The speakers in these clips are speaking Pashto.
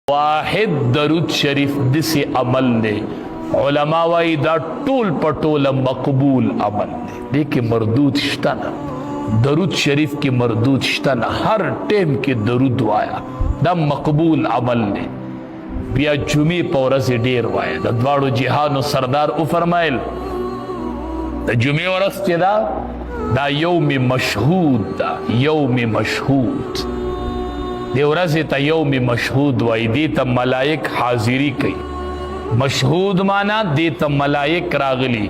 واحد درود شریف دسی عمل دے علماء وائی دا ټول پټول مقبول عمل دے دیکھ مردود شتنا درود شریف کی مردود شتنا ہر ٹیم کی درود وایا دا مقبول عمل دے بیا جمعی پورز ډیر وایا دا دواړو جهانو سردار او فرمایل دا جمعی ورځ چې دا یوم مشهود دا یوم مشهود دی ورځ ته یوم مشهود وای دی ته ملائک حاضری کوي مشهود معنا دی ته ملائک راغلی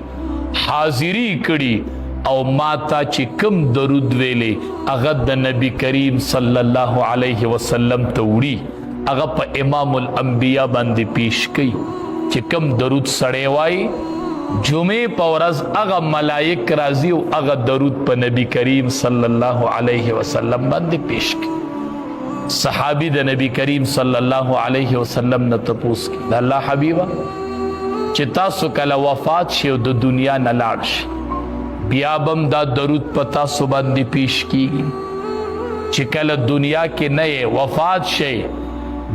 حاضری کړي او ماتا چې کم درود ویلې هغه د نبی کریم صلی الله علیه وسلم ته وړي هغه په امام الانبیاء باندې پیش کړي چې کم درود سړی وای جمعې په ورځ هغه ملائک راځي او هغه درود په نبی کریم صلی الله علیه وسلم باندې پیش کړي صحابی د نبی کریم صلی الله علیه وسلم نه تپوس کی د الله حبیبا چې تاسو کله وفات شئ او د دنیا نه لاړ شئ بیا بم دا درود په تاسو باندې پیش کیږي چې کله دنیا کې نه وفات شئ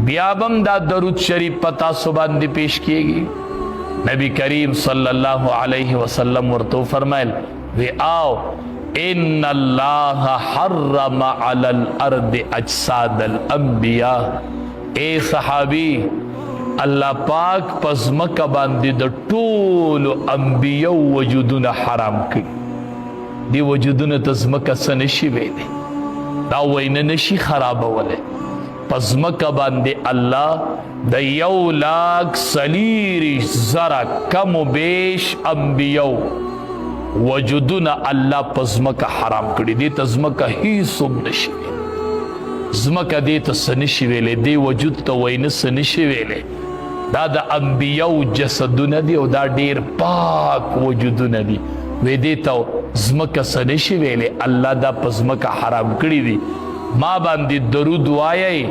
بیا بم دا درود شریف په تاسو باندې پیش کیږي نبی کریم صلی الله علیه وسلم ورته فرمایل وی آو ان اللہ حرم علی الارض اجساد الانبیاء اے صحابی اللہ پاک پزمک باندې د ټول انبیاء وجودونه حرام کړي دی وجودونه تزمک سنشي ویلې دا وینه نشي خرابوله پزمک باندې الله د 1,40,000 کم و بیش انبیاء وجودنا اللہ پزمکا حرام کری دیتا زمکا ہی سم نشوی زمکا دیتا سنشویلے دی وجود تا وین سنشویلے دا دا انبیاء جسدونا دی او دا دیر پاک وجودونا دی وی دیتا زمکا سنشویلے اللہ دا پزمکا حرام کری دی ما باندی درود وائی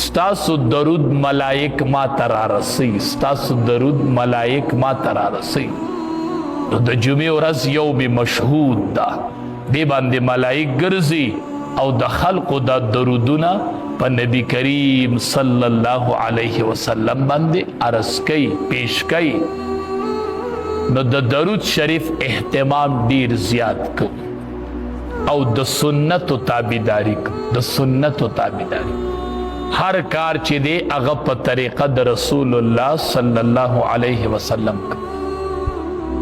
ستاسو درود ملائک ما ترا رسی ستاسو درود ملائک ما ترا رسی د جمعې ورځ یوم مشهود دا دی باندې ملائک ګرځي او د خلقو دا درودونه په نبی کریم صلی الله علیه وسلم باندې عرض کوي پیش کوي نو د درود شریف اهتمام ډیر زیات کو او د سنتو تابعداري د سنتو تابعداري هر کار چې دی هغه په طریقه د رسول الله صلی الله علیه وسلم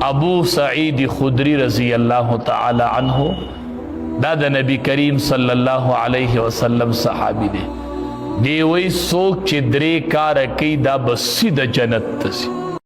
ابو سعید خدری رضی اللہ تعالی عنہ دا د نبی کریم صلی اللہ علیہ وسلم صحابی دے دی وی سوک چې درې کار کوي دا بس د جنت تسی